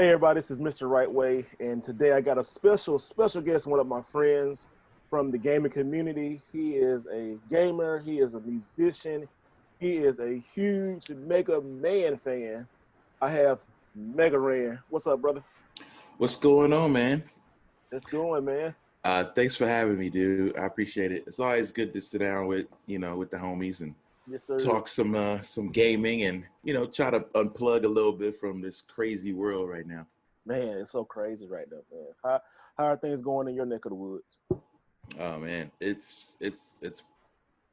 Hey everybody, this is Mr. Wright Way, and today I got a special guest, one of my friends from the gaming community. He is a gamer, he is a musician, he is a huge MEGAMAN fan. I have MEGARAN. What's up, brother? What's going on, man? It's going, man. Thanks for having me, dude. I appreciate it. It's always good to sit down with the homies and Yes, sir. talk some gaming and try to unplug a little bit from this crazy world right now. Man, it's so crazy right now, man. How are things going in your neck of the woods? Oh man, it's.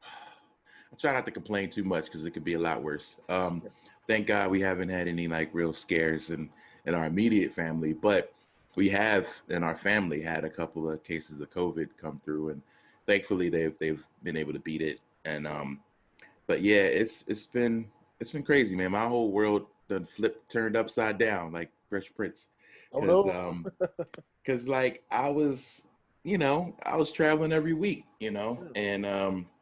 I try not to complain too much because it could be a lot worse. Thank God we haven't had any like real scares in our immediate family, but we have in our family had a couple of cases of COVID come through, and thankfully they've been able to beat it. And but yeah, it's been crazy, man. My whole world done turned upside down like Fresh Prince. Oh Cause no. cause like I was traveling every week, and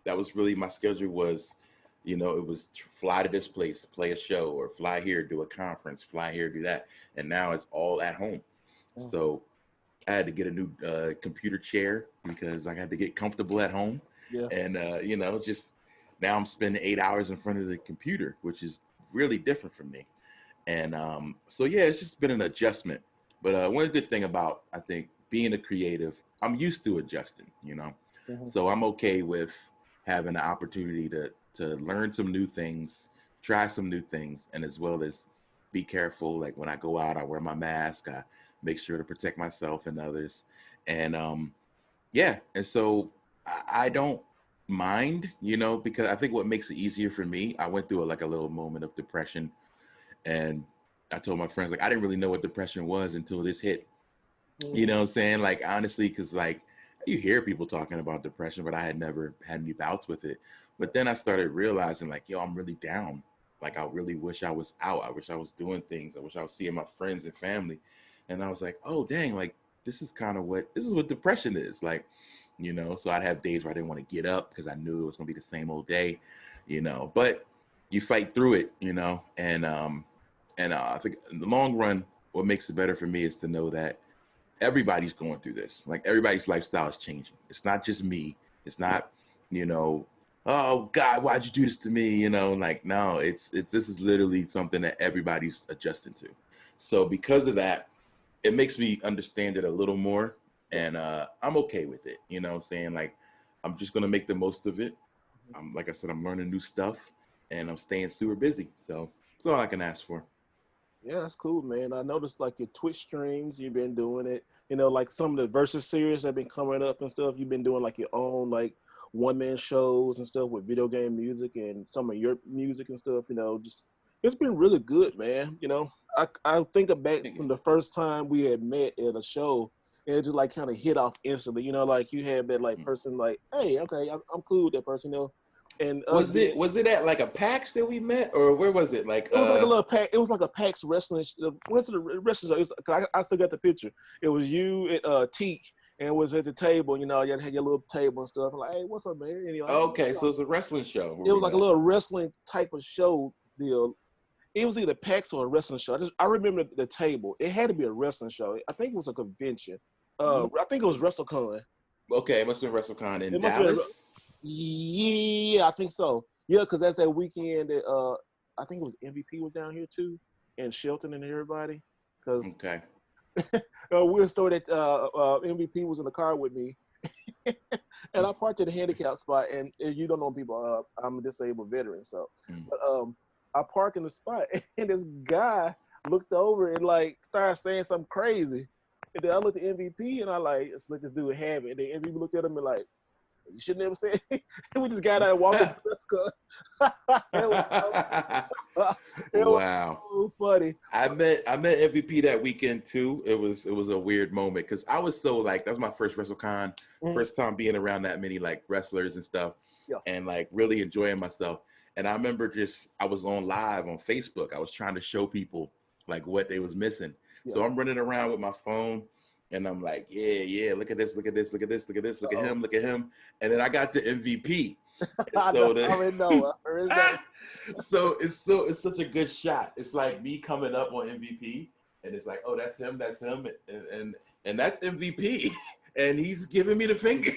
that was really my schedule was, it was fly to this place, play a show, or fly here, do a conference, fly here, do that. And now it's all at home. So I had to get a new computer chair because I had to get comfortable at home. Yeah. And, just now I'm spending 8 hours in front of the computer, which is really different from me. And so, yeah, it's just been an adjustment. But one good thing about, I think, being a creative, I'm used to adjusting, Mm-hmm. So I'm okay with having the opportunity to learn some new things, try some new things, and as well as be careful. Like when I go out, I wear my mask, I make sure to protect myself and others. And and so I don't mind, because I think what makes it easier for me, I went through a little moment of depression, and I told my friends, like, I didn't really know what depression was until this hit. You know what I'm saying? Like, honestly, because like you hear people talking about depression, but I had never had any bouts with it. But then I started realizing, like, yo, I'm really down. Like, I really wish I was out. I wish I was doing things. I wish I was seeing my friends and family. And I was like, oh, dang, like, this is what depression is. Like, so I'd have days where I didn't want to get up because I knew it was going to be the same old day, but you fight through it, and I think in the long run, what makes it better for me is to know that everybody's going through this. Like everybody's lifestyle is changing. It's not just me. It's not, oh God, why'd you do this to me? Like, no, it's this is literally something that everybody's adjusting to. So because of that, it makes me understand it a little more, and I'm okay with it. You know what I'm saying? Like, I'm just gonna make the most of it. Like I said, I'm learning new stuff and I'm staying super busy. So that's all I can ask for. Yeah, that's cool, man. I noticed like your Twitch streams, you've been doing it. Like some of the versus series that have been coming up and stuff. You've been doing like your own like one-man shows and stuff with video game music and some of your music and stuff. Just it's been really good, man. I think back from the first time we had met at a show, and it just like kind of hit off instantly. Like you had that like person like, hey, okay, I'm cool with that person, And was it at like a PAX that we met, or where was it? Like it was like a little pack. It was like a PAX wrestling. What's the wrestling show? I still got the picture. It was you and Teak, and it was at the table. You had your little table and stuff. I'm like, hey, what's up, man? And okay, so it's a wrestling show. It was like a little wrestling type of show deal. It was either PAX or a wrestling show. I remember the table. It had to be a wrestling show. I think it was a convention. I think it was WrestleCon. Okay, it must have been WrestleCon in Dallas. Yeah, I think so. Yeah, because that's that weekend that I think it was MVP was down here too, and Shelton and everybody. Because okay, we'll story that MVP was in the car with me, and I parked at a handicap spot. And you don't know people, I'm a disabled veteran, so but I parked in the spot, and this guy looked over and like started saying something crazy. And then I looked at MVP, and I like, let's let this dude have it. And then MVP looked at him and like, you should never say it. And we just got out and walked into the press car. Wow. So funny. I met MVP that weekend too. It was a weird moment because I was so like, that was my first WrestleCon, first time being around that many like wrestlers and stuff, and like really enjoying myself. And I remember I was on live on Facebook. I was trying to show people like what they was missing. So I'm running around with my phone. And I'm like, yeah, look at this, look at this, look at this, look at this, look at him, look at him. And then I got to MVP. So I already know. so it's such a good shot. It's like me coming up on MVP and it's like, oh, that's him, and that's MVP, and he's giving me the finger.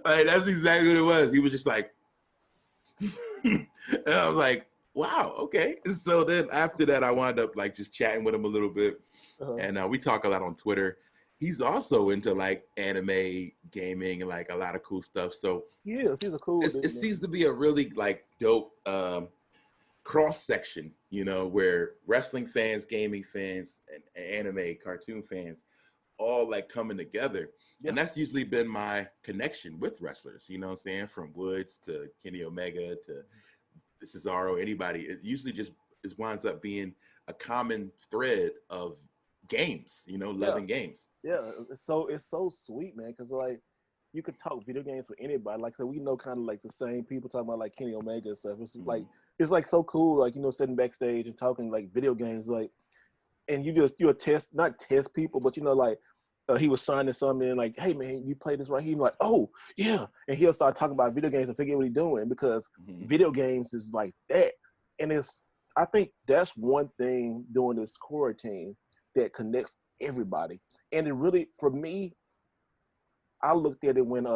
Like, that's exactly what it was. He was just like, and I was like, wow, okay. And so then after that, I wound up like just chatting with him a little bit, and we talk a lot on Twitter. He's also into like anime, gaming, and like a lot of cool stuff. So he's a cool dude. It seems to be a really like dope cross section, you know, where wrestling fans, gaming fans, and anime, cartoon fans all like coming together. Yeah. And that's usually been my connection with wrestlers, you know what I'm saying? From Woods to Kenny Omega to Cesaro, anybody. It usually just winds up being a common thread of games, you know, loving games. Yeah, it's so sweet, man, because like you could talk video games with anybody. Like, so we know kind of like the same people talking about like Kenny Omega and stuff. It's like it's like so cool, like, you know, sitting backstage and talking like video games, like, and you'll not test people, but you know, like he was signing something like, hey man, you play this right here. He's like, oh yeah, and he'll start talking about video games and forget what he's doing because video games is like that. And I think that's one thing doing this quarantine that connects everybody. And it really, for me, I looked at it when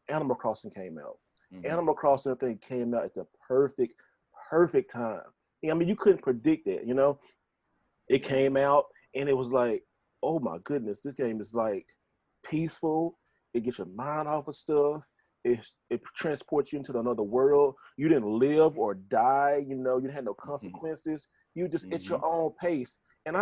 Animal Crossing came out. Animal Crossing, I think, came out at the perfect time. I mean, you couldn't predict that, you know? It came out, and it was like, oh my goodness, this game is like peaceful. It gets your mind off of stuff. It transports you into another world. You didn't live or die, you know, you had no consequences. You just at your own pace. And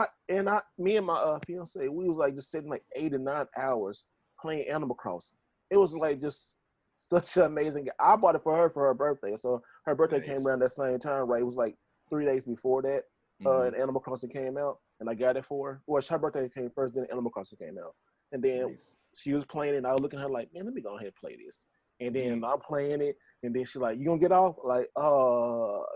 me and my fiance, we was like just sitting like 8 or 9 hours playing Animal Crossing. It was like just such an amazing game. I bought it for her birthday. So her birthday came around that same time, right? It was like 3 days before that, and Animal Crossing came out, and I got it for her. Well, her birthday came first, then Animal Crossing came out. And then she was playing it, and I was looking at her like, man, let me go ahead and play this. And then I'm playing it, and then she's like, you gonna get off? Like,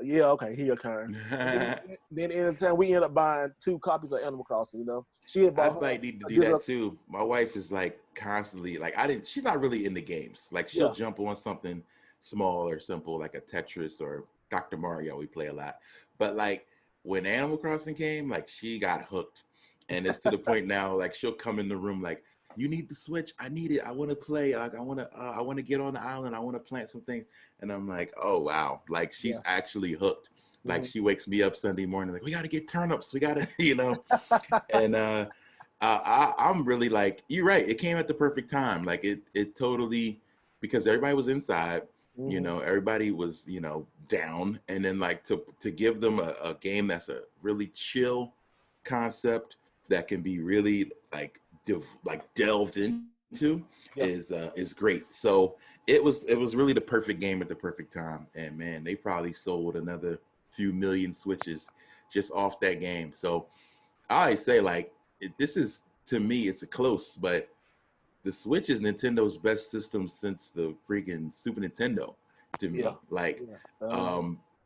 yeah, okay, here your turn. Then in the time we ended up buying 2 copies of Animal Crossing, you know. She had bought I might need to do that too. My wife is like constantly like, she's not really into games. Like she'll jump on something small or simple like a Tetris or Dr. Mario, we play a lot. But like when Animal Crossing came, like she got hooked. And it's to the point now, like she'll come in the room like, you need the Switch. I need it. I want to play. Like I want to get on the island. I want to plant some things. And I'm like, oh wow, like she's actually hooked. Like she wakes me up Sunday morning like, we got to get turnips. We got to, you know. And I'm really like, you're right. It came at the perfect time. Like it totally, because everybody was inside. You know, everybody was, you know, down. And then like to give them a game that's a really chill concept that can be really like delved into is great. So it was really the perfect game at the perfect time. And man, they probably sold another few million Switches just off that game. So I always say like, this is, to me, it's a close, but the Switch is Nintendo's best system since the freaking Super Nintendo to me.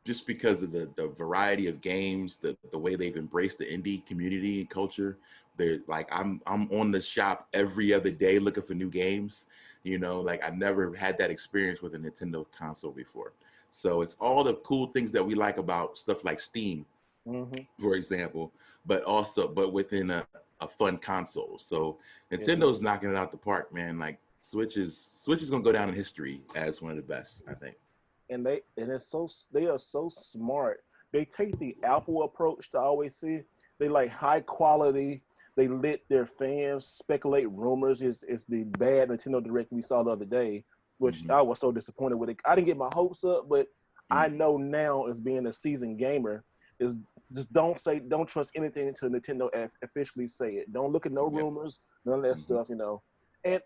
Just because of the variety of games, the way they've embraced the indie community and culture. They're like, I'm on the shop every other day looking for new games. You know, like I never had that experience with a Nintendo console before. So it's all the cool things that we like about stuff like Steam, for example, but within a fun console. So Nintendo's knocking it out the park, man. Like Switch is gonna go down in history as one of the best, I think. And they are so smart. They take the Apple approach to always see. They like high quality. They let their fans speculate rumors. It's the bad Nintendo Direct we saw the other day, which I was so disappointed with it. I didn't get my hopes up, but I know now, as being a seasoned gamer, is just don't trust anything until Nintendo officially say it. Don't look at no rumors, none of that stuff, you know. And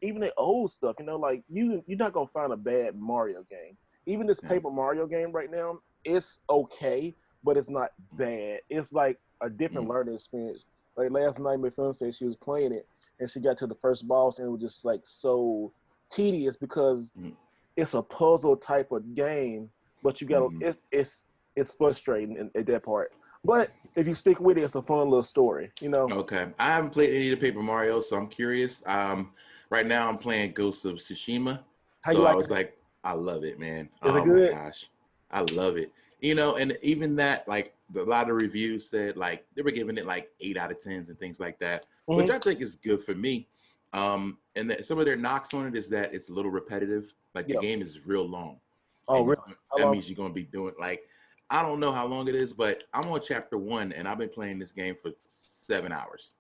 even the old stuff, you know, like you're not gonna find a bad Mario game. Even this Paper Mario game right now, it's okay, but it's not bad. It's like a different learning experience. Like last night, my friend said she was playing it, and she got to the first boss, and it was just like so tedious because it's a puzzle type of game. But you got it's frustrating at that part. But if you stick with it, it's a fun little story, you know. Okay, I haven't played any of the Paper Mario, so I'm curious. Right now I'm playing Ghost of Tsushima. So I was like, I love it, man. Is it good? My gosh, I love it. You know, and even that, like a lot of reviews said, like they were giving it like 8 out of 10s and things like that, which I think is good for me. And some of their knocks on it is that it's a little repetitive. Like the Yep. game is real long, Oh, and really? How that long? means you're gonna be doing like I don't know how long it is, but I'm on chapter 1, and I've been playing this game for 7 hours.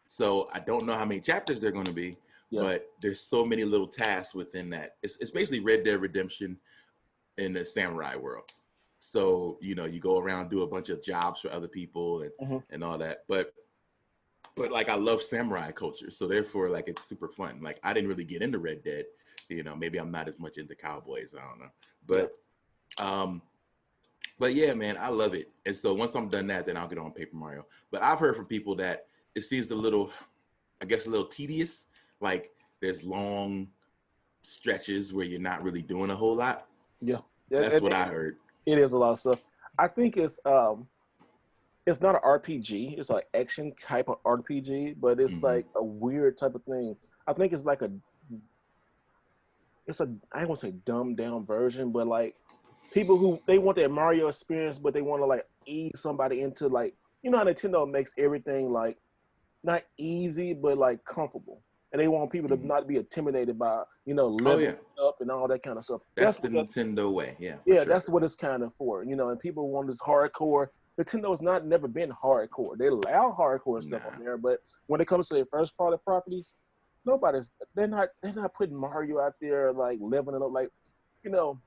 So I don't know how many chapters they're going to be, Yeah. but there's so many little tasks within that. It's basically Red Dead Redemption in the samurai world. So, you know, you go around, do a bunch of jobs for other people and all that. But like I love samurai culture. So therefore, like it's super fun. Like I didn't really get into Red Dead. You know, maybe I'm not as much into cowboys. I don't know. But yeah, man, I love it. And so once I'm done that, then I'll get on Paper Mario. But I've heard from people that it seems a little, I guess, a little tedious. Like there's long stretches where you're not really doing a whole lot. Yeah. That's what I heard. It is a lot of stuff. I think it's not an RPG. It's like action type of RPG, but it's like a weird type of thing. I think it's like I don't want to say dumbed down version, but like people who they want that Mario experience, but they want to like ease somebody into like, you know how Nintendo makes everything like not easy, but like comfortable. And they want people to not be intimidated by, you know, leveling up and all that kind of stuff. That's the Nintendo way. Yeah. Yeah, sure. That's what it's kind of for, you know, and people want this hardcore. Nintendo's never been hardcore. They allow hardcore stuff on there, but when it comes to their first party properties, they're not putting Mario out there like leveling up. Like, you know,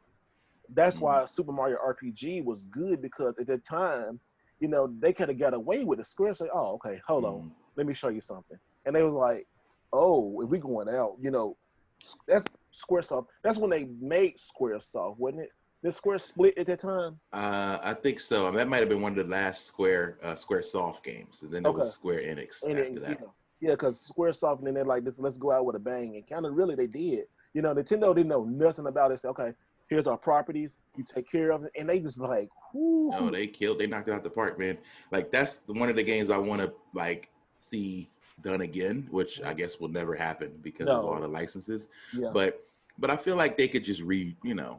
that's why Super Mario RPG was good, because at that time, you know, they could have got away with it. Square say, oh, okay, hold on, let me show you something. And they was like, oh, if we going out, you know, that's Squaresoft. That's when they made Squaresoft, wasn't it? Did Square split at that time? I think so. I mean, that might have been one of the last Squaresoft games. And then it was Square Enix after that. Yeah, because Squaresoft, and then they're like, let's go out with a bang. And kind of really they did. You know, Nintendo didn't know nothing about it. Say, okay, here's our properties. You take care of it. And they just like, whoo. No, they knocked it out the park, man. Like, that's one of the games I want to, like, see done again, which I guess will never happen because of all the licenses. Yeah. But I feel like they could just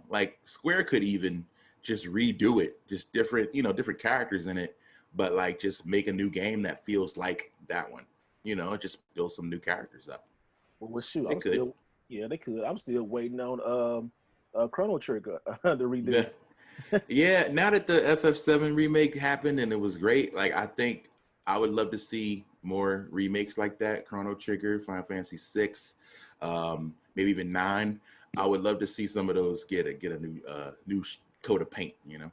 like Square could even just redo it, just different characters in it, but like just make a new game that feels like that one, you know, just build some new characters up. Well, shoot, they could. I'm still waiting on Chrono Trigger to redo. Yeah, now that the FF7 remake happened and it was great, like I think I would love to see more remakes like that. Chrono Trigger, Final Fantasy 6, maybe even 9. I would love to see some of those get a new coat of paint, you know.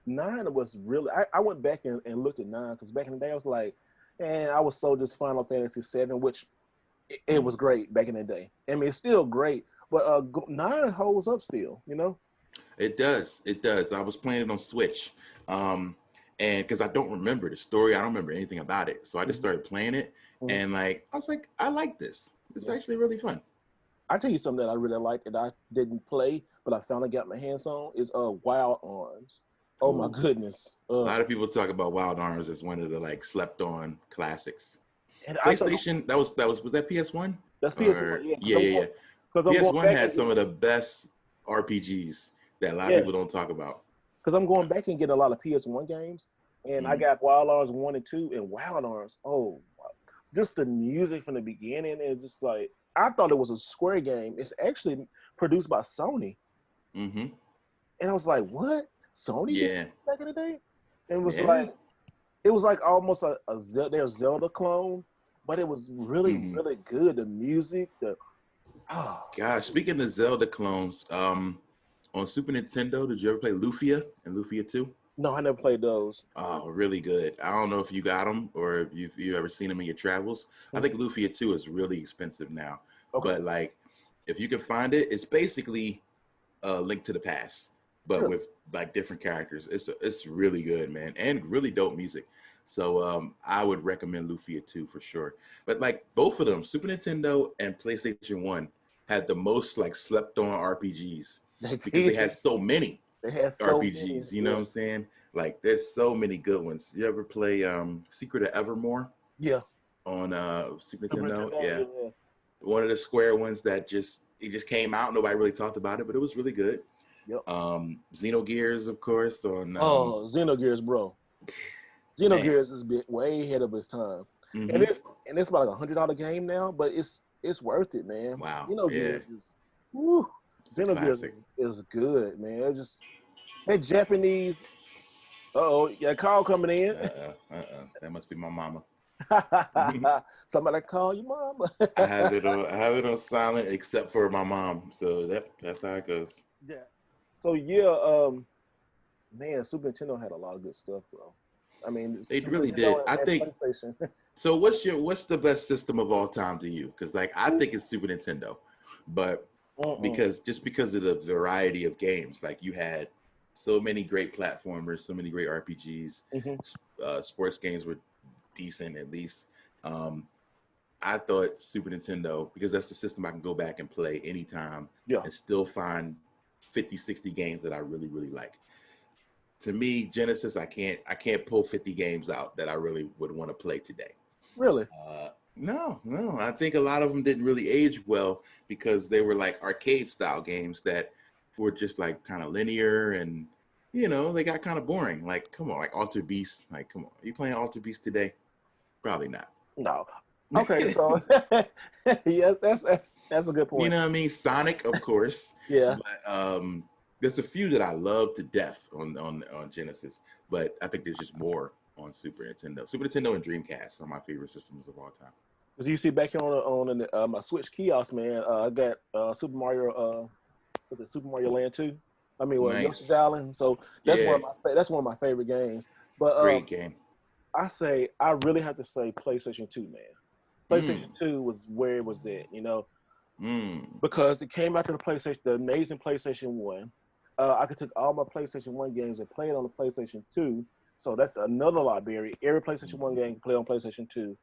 9 was really, I went back and looked at 9, because back in the day I was like, man, I was so just Final Fantasy 7, which it was great back in the day. I mean, it's still great, but 9 holds up still, you know. It does. I was playing it on Switch, and because I don't remember the story, I don't remember anything about it, so I just started playing it, and like I was like, I like this. It's actually really fun. I tell you something that I really like that I didn't play, but I finally got my hands on is Wild Arms. Oh my goodness! A lot of people talk about Wild Arms as one of the like slept on classics. And PlayStation, was that PS1? That's PS1. Yeah. PS1 had some of the best RPGs that a lot of people don't talk about. Because I'm going back and getting a lot of PS1 games, and I got Wild Arms 1 and 2, and Wild Arms. Oh, just the music from the beginning, and just like I thought it was a Square game. It's actually produced by Sony. And I was like, what? Sony? Yeah. Back in the day, and it was like almost their Zelda clone, but it was really really good. The music, gosh, speaking of Zelda clones, on Super Nintendo, did you ever play Lufia and Lufia 2? No, I never played those. Oh, really good. I don't know if you got them or if you've ever seen them in your travels. I think Lufia 2 is really expensive now. But like, if you can find it, it's basically a Link to the Past, but with like different characters. It's really good, man, and really dope music. So I would recommend Lufia 2 for sure. But like both of them, Super Nintendo and PlayStation 1 had the most like slept on RPGs because they had so many RPGs, you know what I'm saying? Like there's so many good ones. You ever play Secret of Evermore? Yeah. On Super Nintendo? Yeah. One of the Square ones that just came out. Nobody really talked about it, but it was really good. Yep. Xenogears, of course, on Oh, Xenogears, bro. man. Xenogears is way ahead of its time, and Mm-hmm. it's about like $100 game now, but it's worth it, man. Wow. Yeah. Xenogears is, woo, It's a Xenogears classic. is good, man. It just that Japanese. Oh, yeah, call coming in. That must be my mama. Somebody call your mama. I have it on silent except for my mom. So that's how it goes. Yeah. So yeah, man, Super Nintendo had a lot of good stuff, bro. I mean, They Super really did. Nintendo I and think PlayStation. so. What's the best system of all time to you? Because like I think it's Super Nintendo, but because of the variety of games, like you had so many great platformers, so many great RPGs, sports games were decent at least. I thought Super Nintendo, because that's the system I can go back and play anytime and still find 50, 60 games that I really, really like. To me, Genesis, I can't pull 50 games out that I really would want to play today. Really? No. I think a lot of them didn't really age well because they were like arcade style games that were just like kind of linear and, they got kind of boring. Like, come on, like Alter Beast. Like, come on. Are you playing Alter Beast today? Probably not. No. Okay, so yes, that's a good point. You know what I mean? Sonic, of course. Yeah. But there's a few that I love to death on Genesis, but I think there's just more on Super Nintendo. Super Nintendo and Dreamcast are my favorite systems of all time. As you see back here on my Switch kiosk, man, I got Super Mario, Super Mario Land 2. I mean, Nice. Yoshi's Island. So that's one of my favorite games. But great game. I really have to say PlayStation 2, man. PlayStation 2 was where it was at, because it came out to the amazing PlayStation 1. I could take all my PlayStation 1 games and play it on the PlayStation 2. So that's another library. Every PlayStation 1 game can play on PlayStation 2.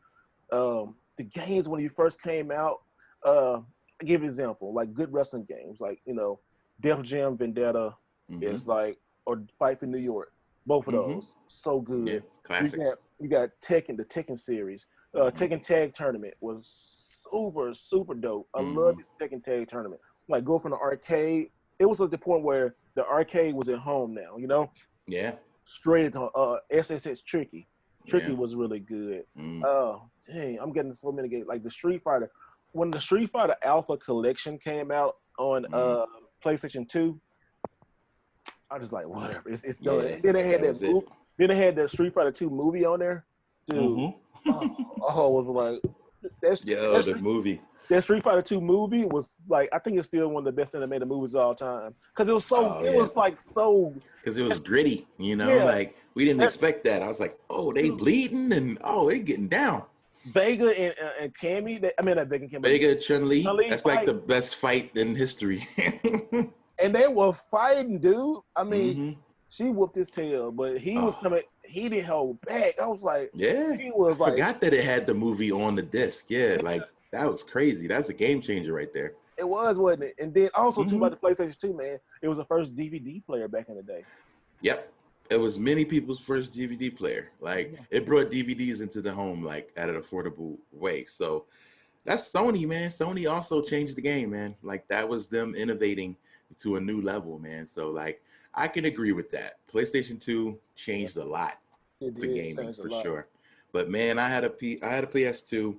The games when you first came out, I'll give you an example, like good wrestling games, like, Def Jam Vendetta is like, or Fight for New York. Both of those, so good. Yeah, classics. You got Tekken, the Tekken series. Tekken Tag Tournament was super, super dope. I love this Tekken Tag Tournament. Like, go from the arcade. It was at the point where the arcade was at home now, Yeah. Straight into SSX Tricky. Tricky was really good. Oh, dang, I'm getting so many games. Like the Street Fighter. When the Street Fighter Alpha Collection came out on PlayStation 2, I just like, whatever. It's done. Yeah, Then they had then they had the Street Fighter 2 movie on there. Dude. Oh, was like the movie. That Street Fighter 2 movie was like, I think it's still one of the best animated movies of all time. Because it was so because it was gritty, like we didn't expect that. I was like, oh, they bleeding and they getting down. Vega and Cammy, not Vega and Cammy. Vega, Chun-Li, that's like the best fight in history. And they were fighting, dude. I mean, she whooped his tail, but he was coming. He didn't hold back. I was like, he was I forgot that it had the movie on the disc. Yeah, like that was crazy. That's a game changer right there. It was, wasn't it? And then also too about the PlayStation 2, man. It was the first DVD player back in the day. Yep. It was many people's first DVD player. Like it brought DVDs into the home like at an affordable way. So that's Sony, man. Sony also changed the game, man. Like that was them innovating to a new level, man. So like I can agree with that. PlayStation 2 changed a lot for gaming for sure. But man, I had a PS2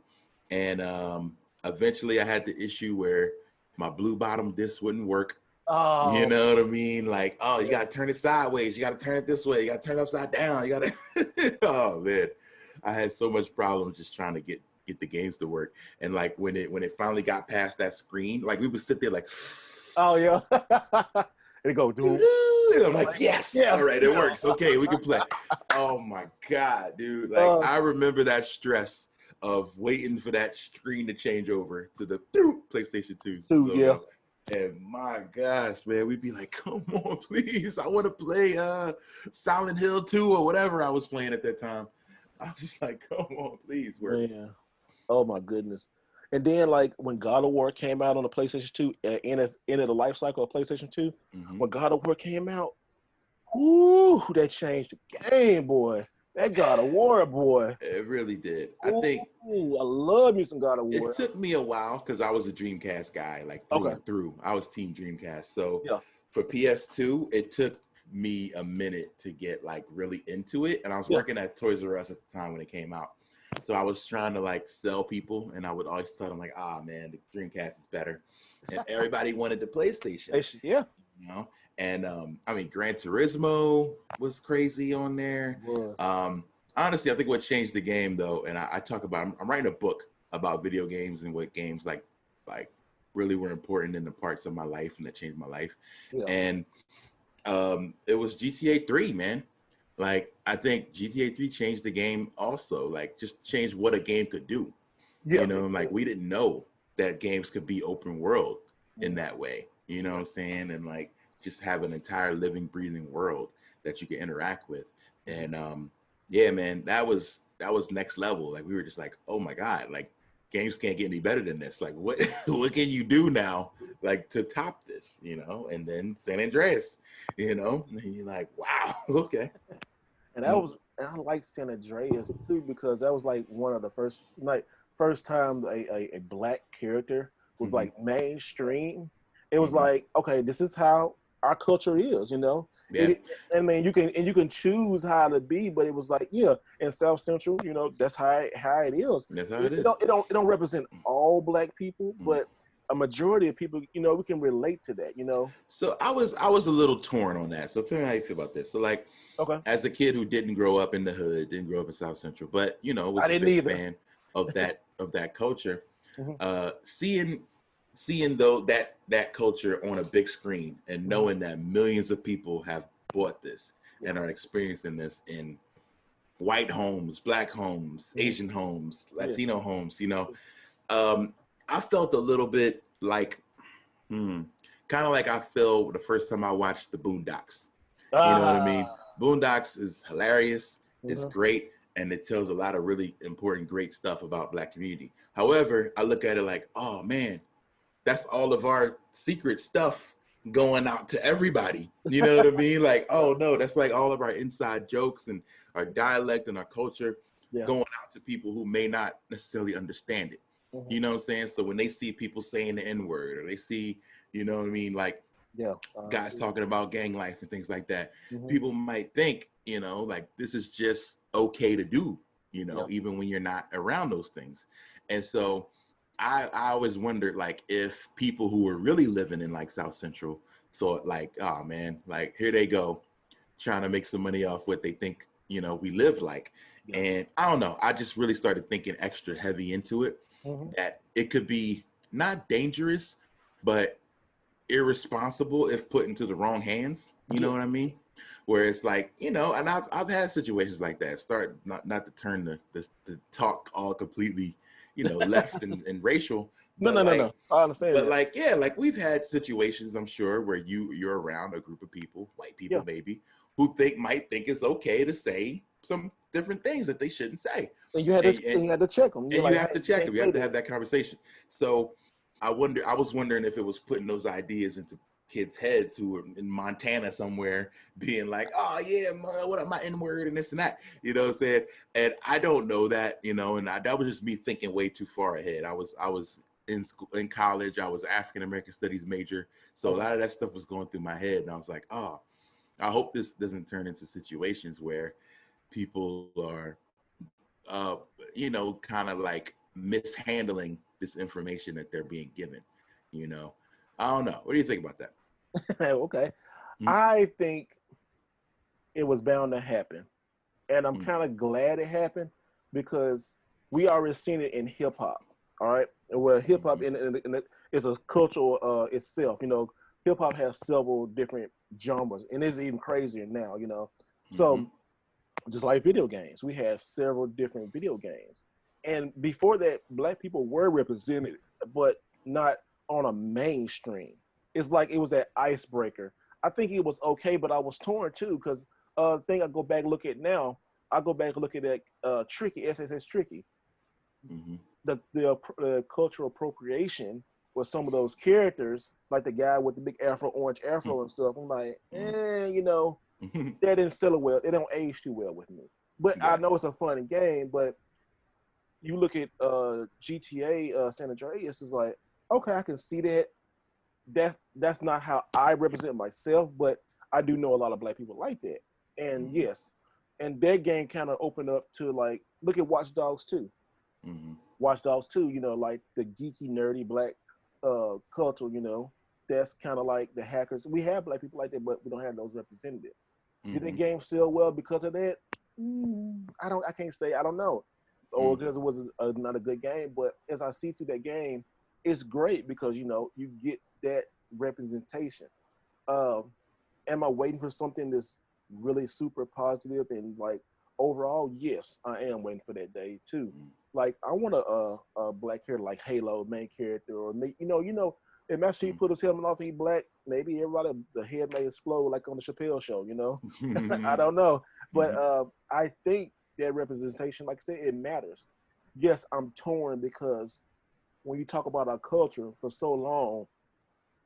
and eventually I had the issue where my blue bottom disc wouldn't work. Oh, you know what I mean? Like, you gotta turn it sideways, you gotta turn it this way, you gotta turn it upside down, you gotta oh man. I had so much problems just trying to get the games to work. And like when it finally got past that screen, like we would sit there like, oh yeah. And go dude. And I'm like, yes, all right, it works. Okay, we can play. Oh my God, dude. Like I remember that stress of waiting for that screen to change over to the PlayStation 2. And my gosh, man, we'd be like, come on, please. I want to play Silent Hill 2 or whatever I was playing at that time. I was just like, come on, please work. Yeah. Oh my goodness. And then like when God of War came out on the PlayStation 2, ended the life cycle of PlayStation 2, when God of War came out, whoo, that changed the game, boy. That God of War, boy. It really did. I think. I love me some God of War. It took me a while because I was a Dreamcast guy, like through and through. I was Team Dreamcast. So for PS2, it took me a minute to get like really into it, and I was working at Toys R Us at the time when it came out, so I was trying to like sell people, and I would always tell them like, ah man, the Dreamcast is better, and everybody wanted the PlayStation. Yeah. You know, and I mean, Gran Turismo was crazy on there. Honestly, I think what changed the game though, and I talk about, I'm writing a book about video games and what games like really were important in the parts of my life and that changed my life. And it was GTA 3, man. Like, I think GTA 3 changed the game also, like just changed what a game could do. You know, like we didn't know that games could be open world in that way. You know what I'm saying? And like just have an entire living, breathing world that you can interact with. And yeah, man, that was next level. Like we were just like, oh my God, like games can't get any better than this. Like what what can you do now like to top this, you know? And then San Andreas, you know, and you're like, wow, okay. And that was, and I like San Andreas too, because that was like one of the first time a black character was like mainstream. It was like, okay, this is how our culture is, you know. I mean, you can choose how to be, but it was like, in South Central, you know, that's how it is. That's how it is. It don't represent all black people, but a majority of people, you know, we can relate to that, you know. So I was a little torn on that. So tell me how you feel about this. So like, as a kid who didn't grow up in the hood, didn't grow up in South Central, but you know, was a big fan of that culture. Seeing though that culture on a big screen and knowing that millions of people have bought this and are experiencing this in white homes, black homes, Asian homes, Latino homes, you know, I felt a little bit like, kind of like I feel the first time I watched the Boondocks. You know what I mean? Boondocks is hilarious. It's great. And it tells a lot of really important, great stuff about Black community. However, I look at it like, oh man, that's all of our secret stuff going out to everybody. You know what I mean? Like, oh no, that's like all of our inside jokes and our dialect and our culture going out to people who may not necessarily understand it. You know what I'm saying? So when they see people saying the N-word, or they see, you know what I mean, like guys talking about gang life and things like that, people might think, you know, like this is just okay to do, you know, even when you're not around those things. And so I always wondered, like, if people who were really living in like South Central thought like, oh man, like here they go trying to make some money off what they think, you know, we live like. And I don't know, I just really started thinking extra heavy into it, that it could be not dangerous, but irresponsible if put into the wrong hands. You know what I mean? Where it's like, you know, and I've had situations like that. Start not to turn the talk all completely, you know, left and racial. No. I understand. But like, yeah, like we've had situations, I'm sure, where you're around a group of people, white people maybe, who might think it's okay to say some different things that they shouldn't say. And you had to check them. And you have to check them. You have to have that conversation. So I was wondering if it was putting those ideas into kids' heads who were in Montana somewhere being like, oh yeah, what am I N-word and this and that, you know what I'm saying? And I don't know that, you know, and that was just me thinking way too far ahead. I was in school, in college, I was African-American studies major. So a lot of that stuff was going through my head. And I was like, oh, I hope this doesn't turn into situations where people are, you know, kind of like mishandling this information that they're being given, you know? I don't know. What do you think about that? Okay. I think it was bound to happen. And I'm kind of glad it happened, because we already seen it in hip hop. All right. Well, hip hop is a cultural itself. You know, hip hop has several different genres, and it's even crazier now, you know. So just like video games, we had several different video games. And before that, Black people were represented, but not on a mainstream. It's like it was that icebreaker. I think it was okay, but I was torn too, because the thing I go back and look at now, I go back and look at that Tricky, SSS Tricky. The cultural appropriation with some of those characters, like the guy with the big afro, orange afro and stuff. I'm like, you know, that didn't sell well. It don't age too well with me. But I know it's a fun game, but you look at GTA San Andreas, it's like, okay, I can see that. that's not how I represent myself, but I do know a lot of black people like that. And Mm-hmm. yes, and that game kind of opened up to like look at Watch Dogs 2. Mm-hmm. Watch Dogs 2, like the geeky, nerdy black culture, that's kind of like the hackers. We have black people like that, but we don't have those representatives. Did the Mm-hmm. game sell well because of that? I can't say. I don't know. Or Mm-hmm. because it was not a good game. But as I see through that game, it's great because, you get that representation. Um, am I waiting for something that's really super positive and like overall? Yes, I am waiting for that day too. Like I want a black hair like Halo main character, or if Master Chief put his helmet off and he black, maybe everybody the head may explode like on the Chappelle show. I Mm-hmm. don't know, but Mm-hmm. I think that representation, like I said, it matters. Yes, I'm torn because when you talk about our culture for so long,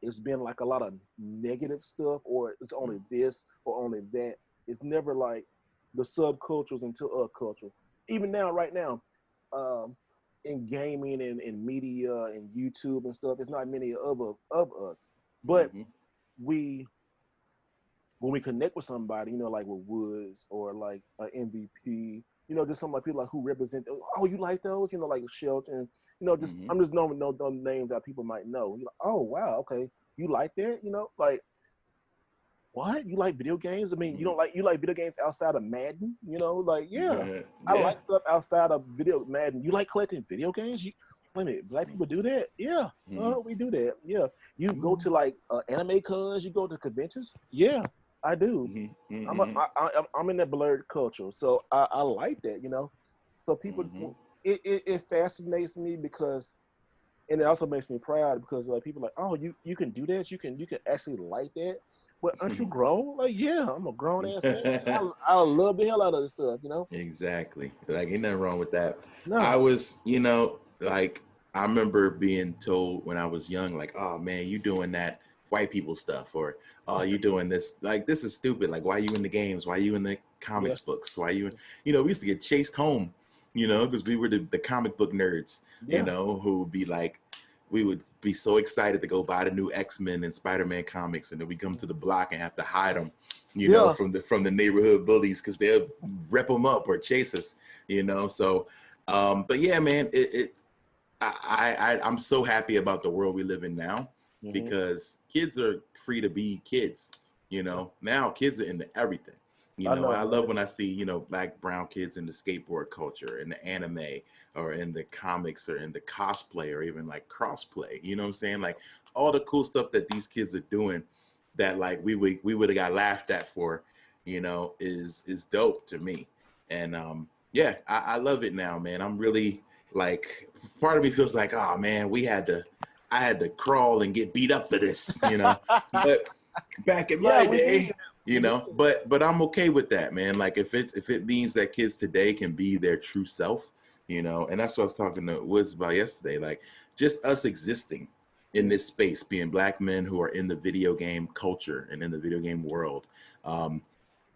it's been like a lot of negative stuff, or it's only this or only that. It's never like the subcultures into our culture. Even now, right now, um, in gaming and in media and YouTube and stuff, it's not many of us. But Mm-hmm. we when we connect with somebody, like with Woods or like an MVP, just some like people like who represent. Oh, you like those? Like Shelton. Just Mm-hmm. I'm just knowing no names that people might know. You're like, oh wow, okay, you like that? Like what? You like video games? I mean, you like video games outside of Madden? Like yeah, Mm-hmm. I Yeah. like stuff outside of video Madden. You like collecting video games? Wait a minute, black people do that? Yeah, Mm-hmm. we do that. Yeah, you go Mm-hmm. to like anime cons, you go to conventions. Yeah, I do. Mm-hmm. I'm a, Mm-hmm. I'm in that blurred culture, so I like that. So people, Mm-hmm. it fascinates me because, and it also makes me proud because like people are like, oh, you can do that, you can actually like that. But aren't you grown? Like, yeah, I'm a grown ass man. I love the hell out of this stuff. Exactly. Like, ain't nothing wrong with that. I No, was, like, I remember being told when I was young, like, oh man, you doing that white people stuff, or oh, you doing this, like, this is stupid. Like, why you in the games? Why you in the yeah, comics books? Why you, we used to get chased home, because we were the comic book nerds, yeah, who would be like, we would be so excited to go buy the new X-Men and Spider-Man comics, and then we come to the block and have to hide them, yeah. from the neighborhood bullies because they'll rep them up or chase us. So, but yeah, man, I'm so happy about the world we live in now Hmm. because kids are free to be kids. Yeah, Now kids are into everything. I know, I love man. when I see, black, brown kids in the skateboard culture, in the anime, or in the comics, or in the cosplay, or even like crossplay. You know what I'm saying? Like all the cool stuff that these kids are doing that like we would have got laughed at for, is dope to me. And yeah, I love it now, man. I'm really like, part of me feels like, oh man, I had to crawl and get beat up for this. But back in Yeah, my we did. day, We did. but I'm okay with that, man. Like if it means that kids today can be their true self. And that's what I was talking to Woods about yesterday. Like just us existing in Yeah, this space, being black men who are in the video game culture and in the video game world. Um,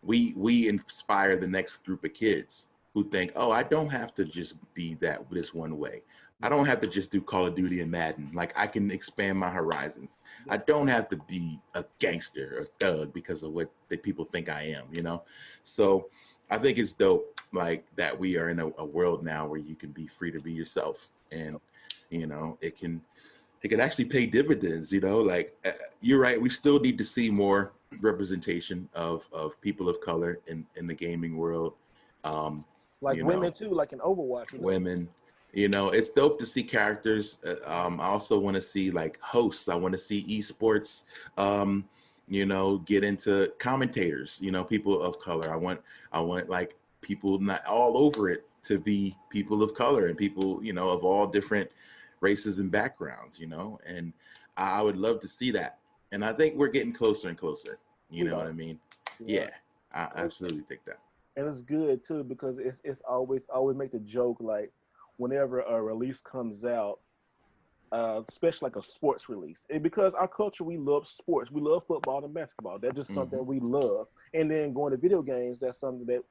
we inspire the next group of kids who think, oh, I don't have to just be this one way. I yeah, don't have to just do Call of Duty and Madden. Like I can expand my horizons. yeah. I don't have to be a gangster or thug because of what the people think I am. So I think it's dope, like that we are in a world now where you can be free to be yourself, and it can actually pay dividends. Like you're right, we still need to see more representation of people of color in the gaming world. um Like you women know too, like in Overwatch. Women. It's dope to see characters. I also want to see like hosts. I want to see esports get into commentators, people of color. I want like people not all over it to be people of color, and people of all different races and backgrounds. And I would love to see that, and I think we're getting closer and closer. You We know what are, I mean? we Yeah, are. I And, absolutely think that. and it's good too because it's always make the joke like whenever a release comes out, especially like a sports release. And because our culture, we love sports. We love football and basketball. That's just Hmm. something we love. And then going to video games, that's something that,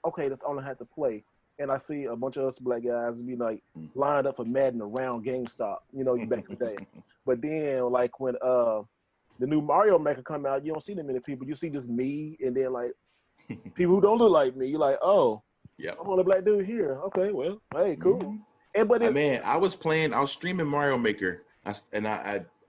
okay, that's all I have to play. and I see a bunch of us black guys be like Mm. lined up for Madden around GameStop, back in the day. But then like when the new Mario Maker come out, you don't see that many people. You see just me and then like people who don't look like me. You're like, oh, Yep. I'm on a black dude here. Okay, well, hey, cool. Mm-hmm. And but it, Man, I was streaming Mario Maker, I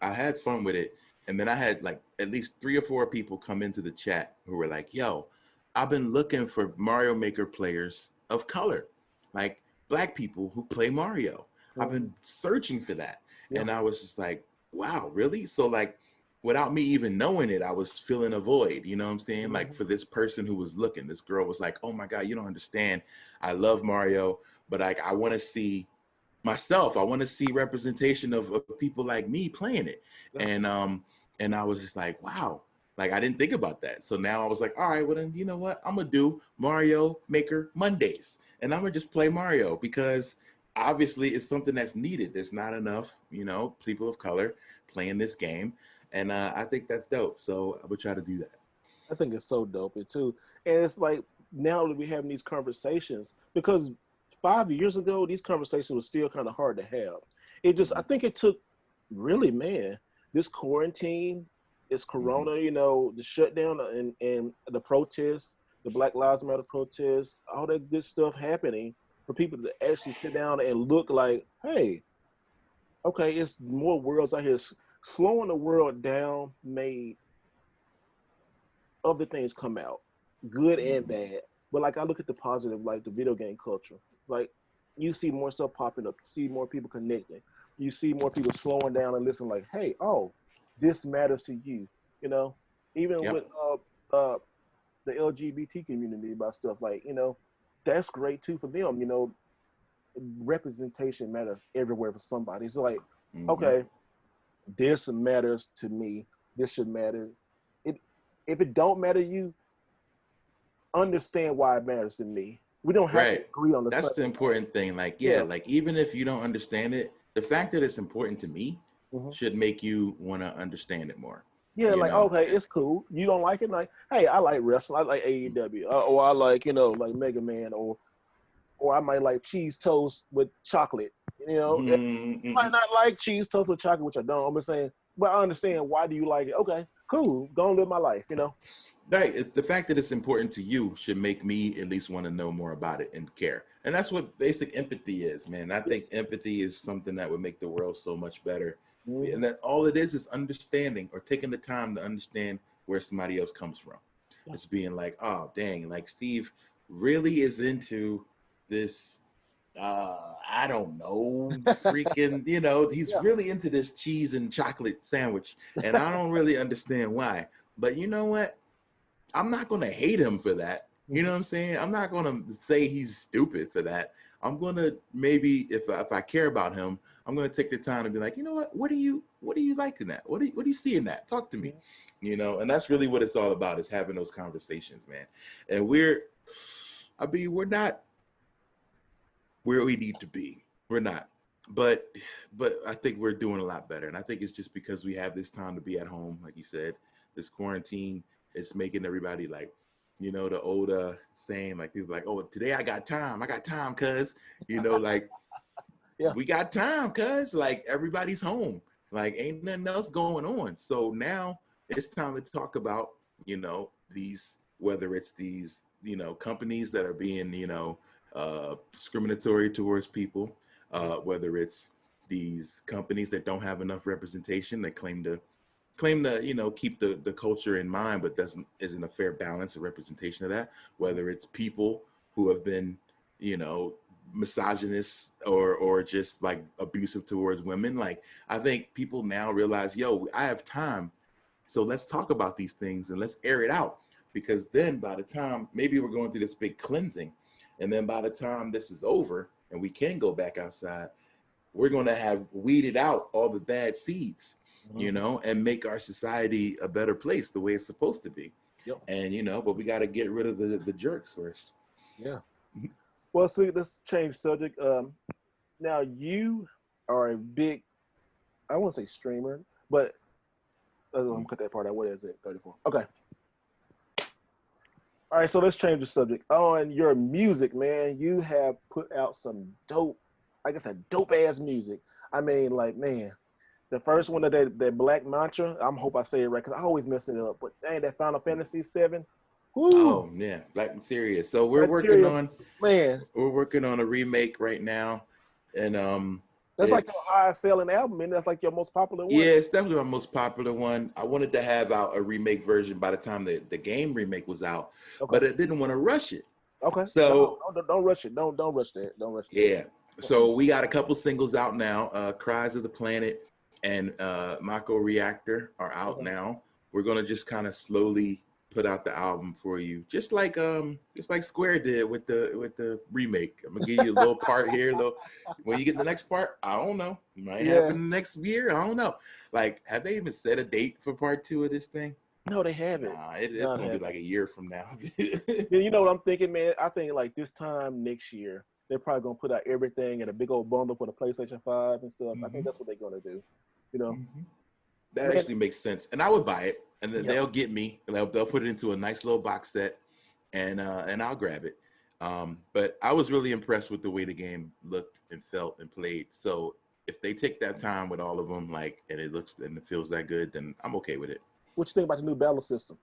had fun with it, and then I had like at least 3 or 4 people come into the chat who were like, "Yo, I've been looking for Mario Maker players of color, like black people who play Mario. I've been searching for that," and I was just like, "Wow, really?" So like, without me even knowing it, I was filling a void. You know what I'm saying? Like for this person who was looking, this girl was like, "Oh my God, you don't understand. I love Mario, but like I want to see." Myself, I want to see representation of people like me playing it. And I was just like, wow, like I didn't think about that. So now I was like, all right, well then, you know what, I'm gonna do Mario Maker Mondays, and I'm gonna just play Mario, because obviously it's something that's needed. There's not enough people of color playing this game, and I think that's dope, so I would try to do that. I think it's so dope it too. And it's like now that we're having these conversations, because 5 years ago these conversations were still kind of hard to have. It just, I Mm-hmm. think it took really, man, this quarantine, this Mm-hmm. corona, the shutdown and the protests, the Black Lives Matter protests, all that good stuff happening for people to actually sit down and look like, hey, okay, it's more worlds out here. Slowing the world down made other things come out, good and Mm-hmm. bad. But like I look at the positive, like the video game culture. Like you see more stuff popping up, you see more people connecting, you see more people slowing down and listening. Like, hey, oh, this matters to you. You know, even with Yep. the LGBT community about stuff like that's great too for them. Representation matters everywhere for somebody. It's like, Mm-hmm. okay, this matters to me. This should matter. It If it don't matter to you, understand why it matters to me. We don't have to Right. agree on the same That's the thing. important thing. Like, yeah, Yeah. like even if you don't understand it, the fact that it's important to me Hmm. should make you want to understand it more. Yeah, You like know? okay, it's cool. You don't like it, like hey, I like wrestling. I like AEW, or I like like MEGAMAN, or I might like cheese toast with chocolate. You might Mm-hmm. not like cheese toast with chocolate, which I don't. I'm just saying, but I understand why do you like it. Okay, cool. Go and live my life. Right. It's the fact that it's important to you should make me at least want to know more about it and care. And that's what basic empathy is, man. I think Yes. empathy is something that would make the world so much better. Mm-hmm. And that all it is understanding, or taking the time to understand where somebody else comes from. Yeah. It's being like, oh dang, like Steve really is into this I don't know, freaking, he's Yeah. really into this cheese and chocolate sandwich, and I don't really understand why. But you know what? I'm not going to hate him for that. You know Mhm. what I'm saying? I'm not going to say he's stupid for that. I'm going to, maybe if I care about him, I'm going to take the time to be like, you know what? What do you like in that? What do you see in that? Talk to me. And that's really what it's all about, is having those conversations, man. And we're not where we need to be. We're not. But I think we're doing a lot better. And I think it's just because we have this time to be at home, like you said. This quarantine is making everybody like, the old saying, like people like, oh, today I got time. I got time, cuz, like Yeah. we got time, cuz, like everybody's home. Like ain't nothing else going on. So now it's time to talk about, these, whether it's these, companies that are being, discriminatory towards people, whether it's these companies that don't have enough representation, that claim to keep the culture in mind, but isn't a fair balance or representation of that, whether it's people who have been you know misogynist or just like abusive towards women. Like I think people now realize, yo, I have time, so let's talk about these things and let's air it out, because then by the time maybe we're going through this big cleansing, and then by the time this is over and we can go back outside, we're going to have weeded out all the bad seeds, Mhm. and make our society a better place the way it's supposed to be. Yep. And, but we got to get rid of the jerks first. Yeah. Well, sweet. Let's change subject. Now you are a big, I won't say streamer, but I'm gonna cut that part out. What is it? 34. Okay. All right, so let's change the subject. On your music, man, you have put out some dope, like I said, dope ass music. I mean, like, man, the first one of that Black Mantra, I'm hope I say it right because I always mess it up. But dang, that Final Fantasy 7, whoo, Oh yeah, Black Materia. So we're working Criteria, on man, a remake right now, and that's like your it's highest selling album, and that's like your most popular yeah, one. it's definitely my most popular one. I wanted to have out a remake version by the time the game remake was out, Okay, but I didn't want to rush it. okay, no, So don't rush it. Don't rush that. Don't rush that. yeah, so we got a couple singles out now. Cries of the Planet and Mako Reactor are out Okay. now. We're gonna just kind of slowly put out the album for you, just like Square did with the remake. I'm gonna give you a little part here, little when you get the next part, I don't know. It might Yeah, happen next year. I don't know. Like, have they even set a date for part 2 of this thing? no, they haven't. Nah, it's Not gonna be haven't. like a year from now. Yeah, you know what I'm thinking, man? I think like this time next year, they're probably gonna put out everything in a big old bundle for the PlayStation 5 and stuff. I think hmm that's what they're gonna do. You know, hmm That man. actually makes sense, and I would buy it, and then Yeah. they'll get me, and they'll put it into a nice little box set, and I'll grab it. But I was really impressed with the way the game looked and felt and played. So if they take that time with all of them, like, and it looks and it feels that good, then I'm okay with it. What you think about the new battle system?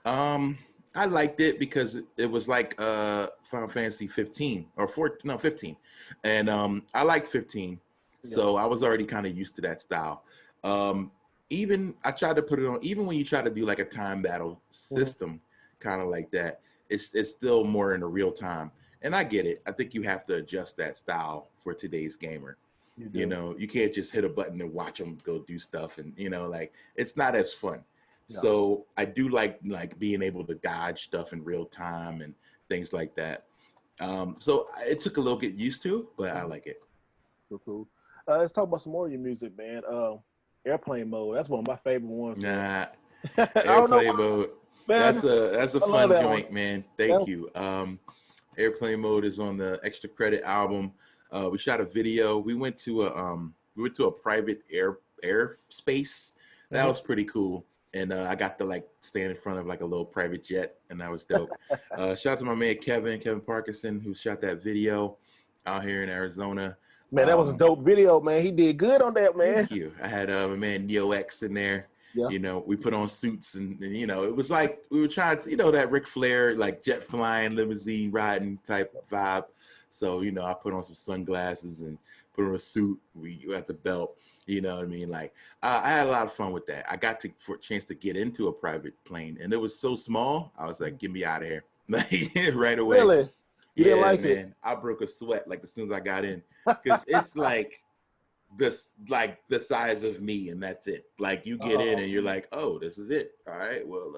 Um, I liked it because it was like Final Fantasy 15 or 14, no 15, and I liked 15, Yeah. so I was already kind of used to that style. Um, even I tried to put it on, even when you try to do like a time battle Mhm. system, kind of like that, it's still more in a real time. And I get it. I think you have to adjust that style for today's gamer. You You do. know, you can't just hit a button and watch them go do stuff, and like it's not as fun. No. So I do like being able to dodge stuff in real time and things like that. So it took a little get used to, but I Mhm. like it. Cool, cool. Let's talk about some more of your music, man. Airplane mode. That's one of my favorite ones, man. Nah, I don't know airplane why, mode. man. That's a I love fun that one. joint, man. Thank That, you. Airplane mode is on the Extra Credit album. We shot a video. We went to a private airspace. That mhm. was pretty cool. And I got to like stand in front of like a little private jet, and that was dope. Shout out to my man Kevin Parkinson, who shot that video out here in Arizona. Man, that was a Um, dope video, man. He did good on that, man. Thank you. I had my man Neo X in there. Yeah. We put on suits, and it was like we were trying to, that Ric Flair, like jet flying, limousine riding type vibe. So, I put on some sunglasses and put on a suit. We at the belt, you know what I mean? Like, I had a lot of fun with that. I got for a chance to get into a private plane, and it was so small. I was like, get me out of here. Like, right away. Really? You didn't Yeah, like it? man. I broke a sweat like as soon as I got in, because it's like the size of me, and that's it. Like, you get in and you're like, oh, this is it. All right, well,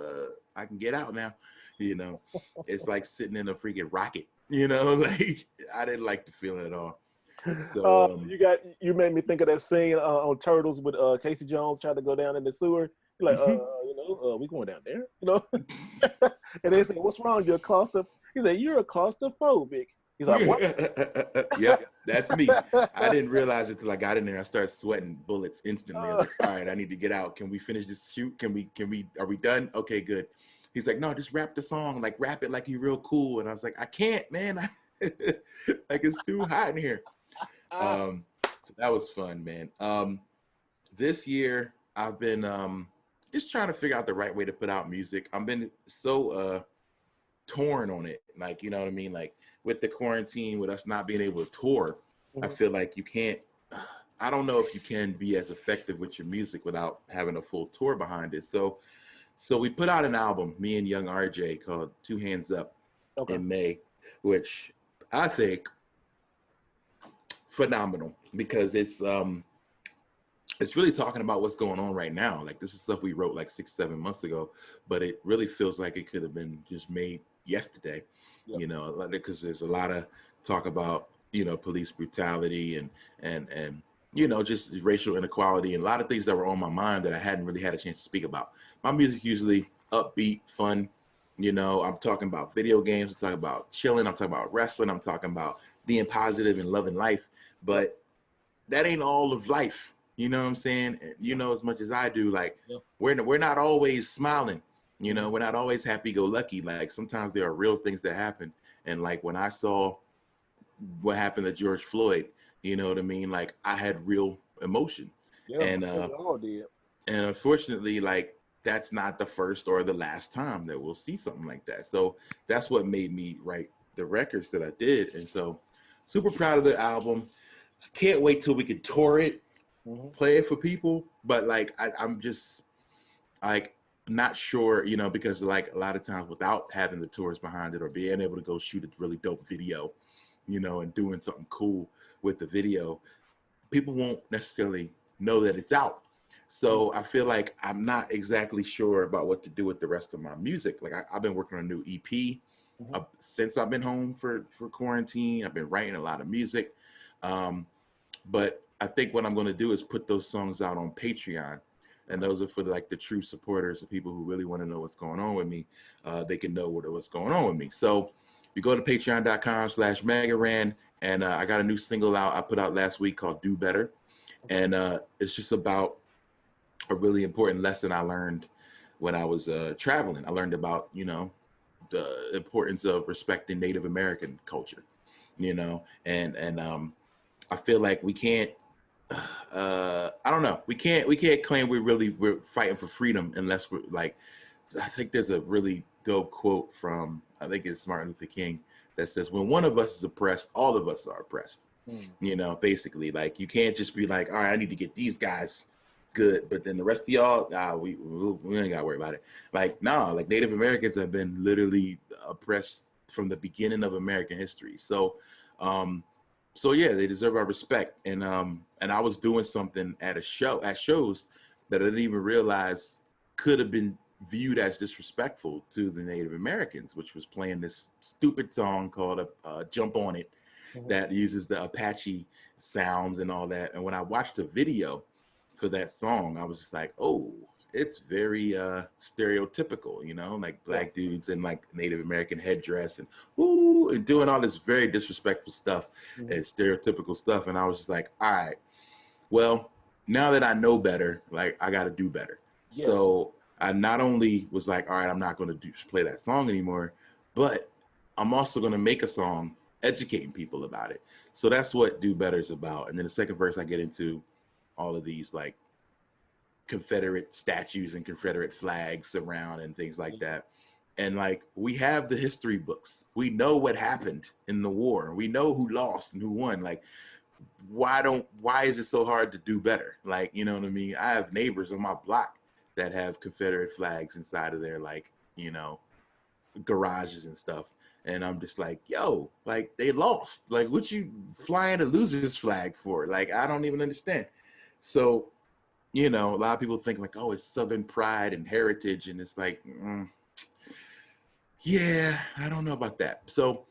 I can get out now. It's like sitting in a freaking rocket. Like, I didn't like the feeling at all. So You made me think of that scene on Turtles with Casey Jones trying to go down in the sewer. You're like, we going down there, and they say, what's wrong? You're claustrophobic. He said, you're a claustrophobic. He's like, what? yep, that's me. I didn't realize it till I got in there. I started sweating bullets instantly. I was like, all right, I need to get out. Can we finish this shoot? Are we done? Okay, good. He's like, no, just rap the song, like rap it like you're real cool. And I was like, I can't, man. Like, it's too hot in here. So that was fun, man. This year I've been just trying to figure out the right way to put out music. I've been so torn on it, like, you know what I mean, like with the quarantine, with us not being able to tour. I feel like you can't, I don't know if you can be as effective with your music without having a full tour behind it. So we put out an album, me and young RJ, called Two Hands Up Okay. in May, which I think phenomenal, because it's really talking about what's going on right now. Like, this is stuff we wrote like 6-7 months ago, but it really feels like it could have been just made yesterday. Yep. Because there's a lot of talk about police brutality and just racial inequality, and a lot of things that were on my mind that I hadn't really had a chance to speak about. My music usually upbeat, fun. I'm talking about video games, I'm talking about chilling, I'm talking about wrestling, I'm talking about being positive and loving life. But that ain't all of life. You know what I'm saying? As much as I do, like, Yep. we're not always smiling. You know, we're not always happy-go-lucky. Like sometimes there are real things that happen. And like when I saw what happened to George Floyd, you know what I mean? Like I had real emotion. Yeah, And we all did. and unfortunately, like that's not the first or the last time that we'll see something like that. So that's what made me write the records that I did. And so super proud of the album. I can't wait till we can tour it, play it for people. But like I'm just like not sure, you know, because like a lot of times without having the tours behind it or being able to go shoot a really dope video, you know, and doing something cool with the video, people won't necessarily know that it's out. So I feel like I'm not exactly sure about what to do with the rest of my music. Like I've been working on a new EP since I've been home for quarantine. I've been writing a lot of music. But I think what I'm going to do is put those songs out on Patreon. And those are for like the true supporters, the people who really want to know what's going on with me. They can know what's going on with me. So you go to patreon.com/MEGARAN, and I got a new single out I put out last week called Do Better. And it's just about a really important lesson I learned when I was traveling. I learned about, you know, the importance of respecting Native American culture, you know, and I feel like we can't, I don't know, we can't claim we're fighting for freedom unless we're like, I think there's a really dope quote from, I think it's Martin Luther King, that says, when one of us is oppressed, all of us are oppressed. You know, basically, like you can't just be like, all right, I need to get these guys good, but then the rest of y'all, we ain't gotta worry about it. Like, nah, like Native Americans have been literally oppressed from the beginning of American history. So, so yeah, they deserve our respect. And I was doing something at shows that I didn't even realize could have been viewed as disrespectful to the Native Americans, which was playing this stupid song called "Jump on It," that uses the Apache sounds and all that. And when I watched the video for that song, I was just like, oh, it's very stereotypical, you know, like black dudes in like Native American headdress and ooh, and doing all this very disrespectful stuff and stereotypical stuff. And I was just like, all right, well, now that I know better, like I got to do better. Yes. So I not only was like, all right, I'm not going to play that song anymore, but I'm also going to make a song educating people about it. So that's what Do Better is about. And then the second verse, I get into all of these like Confederate statues and Confederate flags around and things like that. And like, we have the history books. We know what happened in the war. We know who lost and who won. Like, why is it so hard to do better? Like, you know what I mean? I have neighbors on my block that have Confederate flags inside of their, like, you know, garages and stuff. And I'm just like, yo, like they lost. Like, what you flying a loser's flag for? Like, I don't even understand. So, you know, a lot of people think like, oh, it's Southern pride and heritage. And it's like, yeah, I don't know about that. So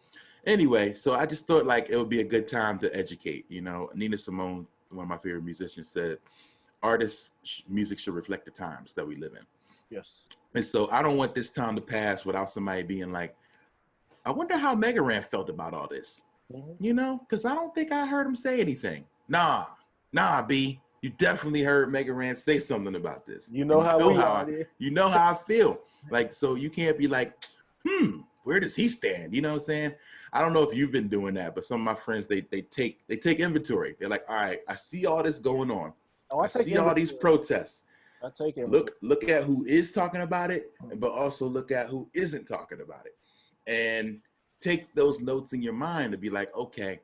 anyway, so I just thought like it would be a good time to educate. You know, Nina Simone, one of my favorite musicians, said, artists' music should reflect the times that we live in. Yes. And so I don't want this time to pass without somebody being like, I wonder how MEGARAN felt about all this, you know, because I don't think I heard him say anything. Nah, B, you definitely heard MEGARAN say something about this. You know how I feel. Like, so you can't be like, where does he stand? You know what I'm saying? I don't know if you've been doing that, but some of my friends, they take inventory. They're like, all right, I see all this going on. I see all these protests. I take it. Look at who is talking about it, but also look at who isn't talking about it. And take those notes in your mind to be like, okay,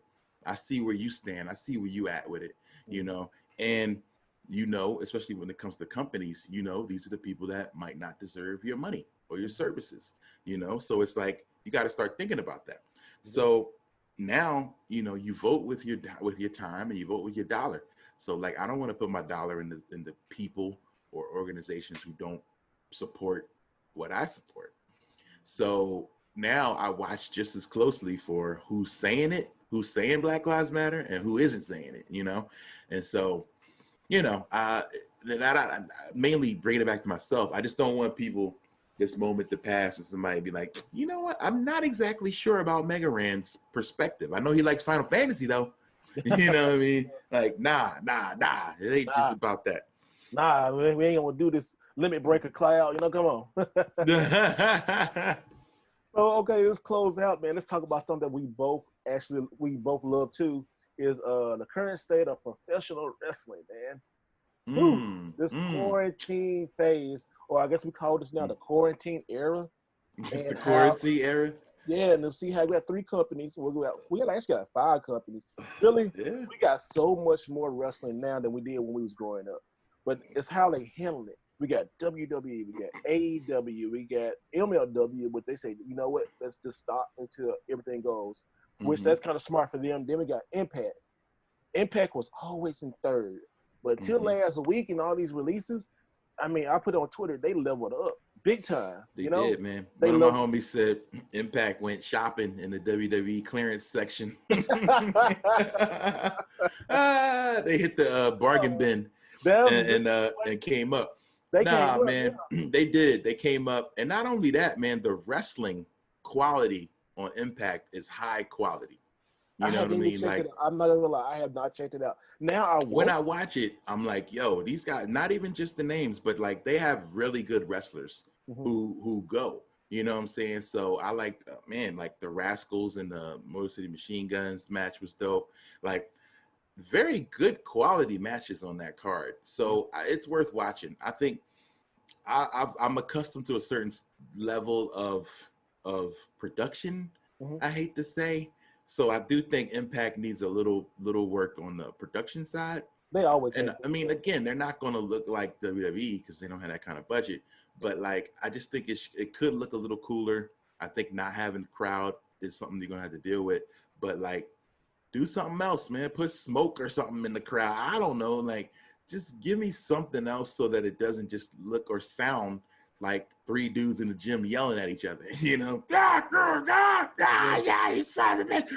I see where you stand. I see where you at with it, you know? And, you know, especially when it comes to companies, you know, these are the people that might not deserve your money or your services, you know? So it's like, you got to start thinking about that. So now, you know, you vote with your time and you vote with your dollar. So like, I don't want to put my dollar in the people or organizations who don't support what I support. So now I watch just as closely for who's saying it, who's saying Black Lives Matter, and who isn't saying it, you know? And so, you know, I mainly bringing it back to myself. I just don't want people, this moment to pass and somebody be like, you know what? I'm not exactly sure about MEGARAN's perspective. I know he likes Final Fantasy though. You know what I mean? Like, nah. It ain't just about that. Nah, we ain't gonna do this. Limit Breaker Cloud. You know, come on. So okay, let's close out, man. Let's talk about something that we both love too. Is the current state of professional wrestling, man. Whew, this quarantine phase, or I guess we call this now the quarantine era, The and how quarantine era. yeah, and to see how we got 3 companies. We actually got 5 companies. Really, Yeah. we got so much more wrestling now than we did when we was growing up. But it's how they handle it. We got WWE, we got AEW, we got MLW, but they say, you know what, let's just stop until everything goes, which that's kind of smart for them. Then we got Impact. Impact was always in third. But till last week and all these releases, I mean, I put it on Twitter, they leveled up big time. They you know? did, man. They One of my homies said Impact went shopping in the WWE clearance section. They hit the bargain bin and came up. Man, they did. They came up. And not only that, man, the wrestling quality on Impact is high quality. You know what I mean? Like, I'm not gonna lie, I have not checked it out. Now when I watch it, I'm like, yo, these guys, not even just the names, but like they have really good wrestlers who go. You know what I'm saying? So I like, man, like the Rascals and the Motor City Machine Guns match was dope. Like very good quality matches on that card. So it's worth watching. I think I'm accustomed to a certain level of production. I hate to say. So I do think Impact needs a little work on the production side. They always, and I mean, again, they're not going to look like WWE because they don't have that kind of budget. But like, I just think it could look a little cooler. I think not having the crowd is something you're gonna have to deal with. But like, do something else, man. Put smoke or something in the crowd. I don't know. Like, just give me something else so that it doesn't just look or sound like 3 dudes in the gym yelling at each other, you know? Yeah, you son of a bitch.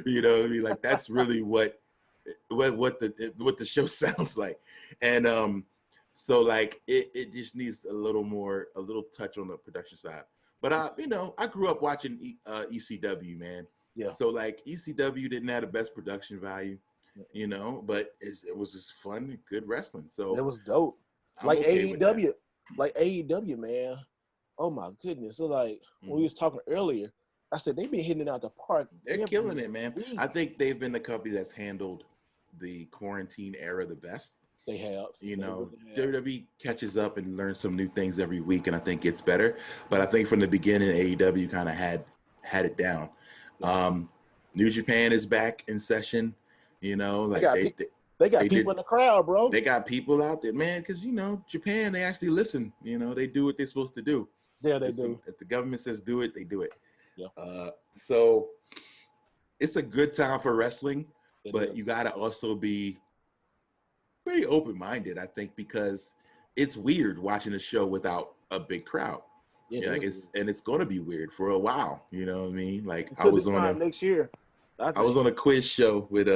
You know what I mean? Like, that's really what the show sounds like. And so like it just needs a little touch on the production side. But you know, I grew up watching ECW, man. Yeah. So like ECW didn't have the best production value, you know, but it was just fun, good wrestling. So it was dope. Like AEW. Like AEW, man. Oh my goodness. So like when we was talking earlier, I said they've been hitting it out the park. They're killing it, man. I think they've been the company that's handled the quarantine era the best. They have. You know, WWE catches up and learns some new things every week, and I think it's better. But I think from the beginning, AEW kind of had it down. New Japan is back in session. You know, like they got people in the crowd, bro. They got people out there, man, because, you know, Japan, they actually listen. You know, they do what they're supposed to do. Yeah, they do. If the government says do it, they do it. Yeah. So it's a good time for wrestling, but you got to also be very open-minded, I think, because it's weird watching a show without a big crowd. Yeah, like it's going to be weird for a while. You know what I mean? Like I was on next year. I was on a quiz show with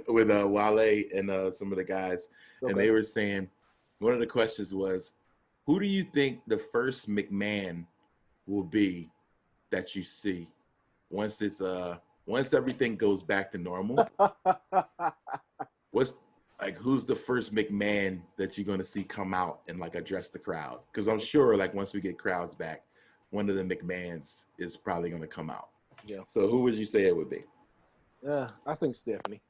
with Wale and some of the guys, and they were saying one of the questions was, who do you think the first McMahon will be that you see once everything goes back to normal? Who's the first McMahon that you're gonna see come out and like address the crowd? Because I'm sure like once we get crowds back, one of the McMahons is probably gonna come out. Yeah. So who would you say it would be? Yeah, I think Stephanie.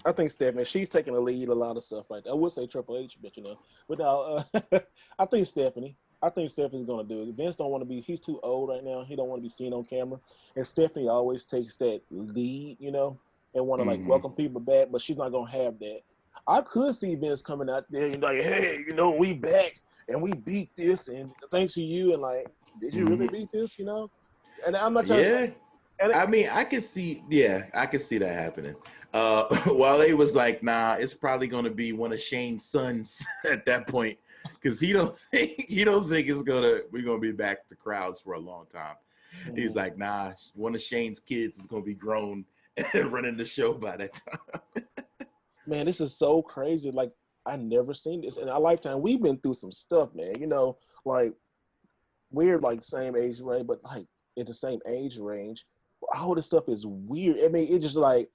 I think Stephanie. She's taking the lead a lot of stuff like that. I would say Triple H, but you know, but now I think Stephanie. I think Stephanie's gonna do it. Vince don't want to be. He's too old right now. He don't want to be seen on camera. And Stephanie always takes that lead, you know, and want to like welcome people back. But she's not gonna have that. I could see Vince coming out there and like, hey, you know, we back and we beat this, and thanks to you. And like, did you really beat this? You know? And I'm not trying to. I mean, I could see that happening. Wale was like, nah, it's probably going to be one of Shane's sons at that point, because he don't think we're going to be back to crowds for a long time. He's like, nah, one of Shane's kids is going to be grown and running the show by that time. Man, this is so crazy. Like, I never seen this in our lifetime. We've been through some stuff, man. You know, like we're like same age range, but like in the same age range. All this stuff is weird. I mean, it just like,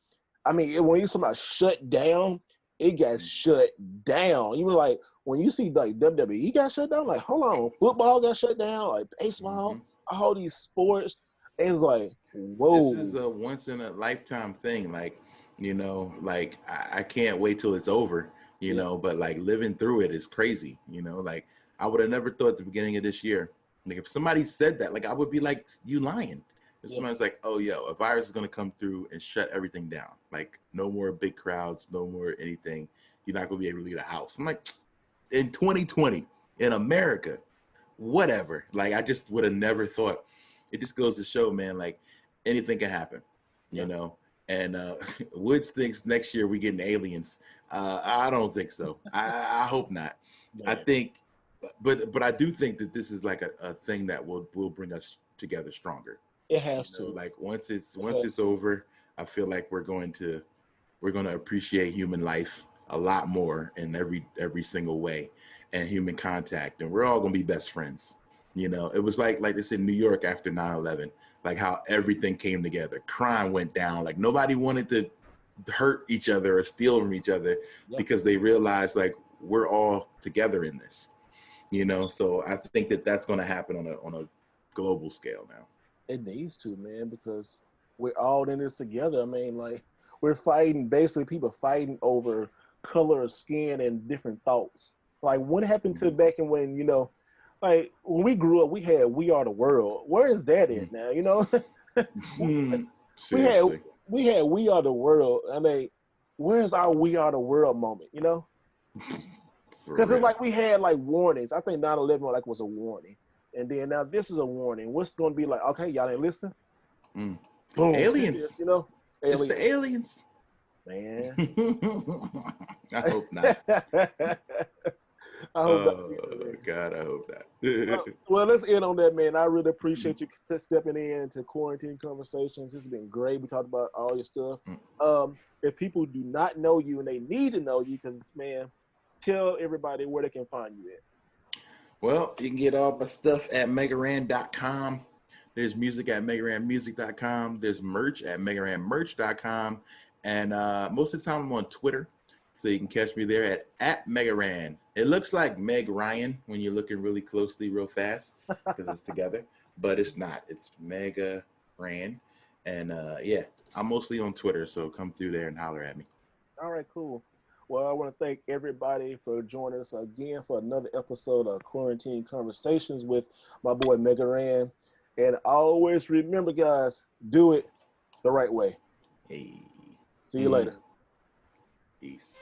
I mean, when you talking about shut down, it got shut down. You were like, when you see like WWE got shut down, like hold on, football got shut down, like baseball, all these sports, it's like whoa. This is a once in a lifetime thing. Like, you know, like I can't wait till it's over, you know, but like living through it is crazy, you know, like I would have never thought at the beginning of this year, like if somebody said that, like I would be like, you lying. If somebody's like, oh, yo, a virus is going to come through and shut everything down. Like no more big crowds, no more anything. You're not going to be able to leave the house. I'm like, in 2020 in America, whatever. Like I just would have never thought. It just goes to show, man, like anything can happen, you know. And Woods thinks next year we getting aliens. I don't think so. I hope not. I think, but I do think that this is like a thing that will bring us together stronger. It has to. Like once it's over, I feel like we're going to appreciate human life a lot more in every single way, and human contact, and we're all gonna be best friends. You know, it was like this in New York after 9/11, like how everything came together. Crime went down. Like nobody wanted to hurt each other or steal from each other because they realized like we're all together in this. You know, so I think that that's going to happen on a global scale now. It needs to, man, because we're all in this together. I mean, like we're fighting, basically people fighting over color of skin and different thoughts. Like what happened to back in when, you know, like when we grew up, we had "We Are the World." Where is that in now? You know, we had "We Are the World." I mean, where's our "We Are the World" moment? You know, because it's like we had like warnings. I think 9/11 like was a warning, and then now this is a warning. What's going to be like? Okay, y'all didn't listen. Boom, aliens. You know, aliens. It's the aliens. Man, I hope not. I hope not. God, I hope not. Well, let's end on that, man. I really appreciate you stepping into Quarantine Conversations. This has been great. We talked about all your stuff. If people do not know you and they need to know you, because, man, tell everybody where they can find you at. Well, you can get all my stuff at megaran.com. There's music at megaranmusic.com. There's merch at megaranmerch.com. And most of the time I'm on Twitter. So you can catch me there at MEGARAN. It looks like Meg Ryan when you're looking really closely, real fast, because it's together. But it's not. It's MEGARAN. And yeah, I'm mostly on Twitter, so come through there and holler at me. All right, cool. Well, I want to thank everybody for joining us again for another episode of Quarantine Conversations with my boy MEGARAN. And always remember, guys, do it the right way. Hey. See you later. Peace.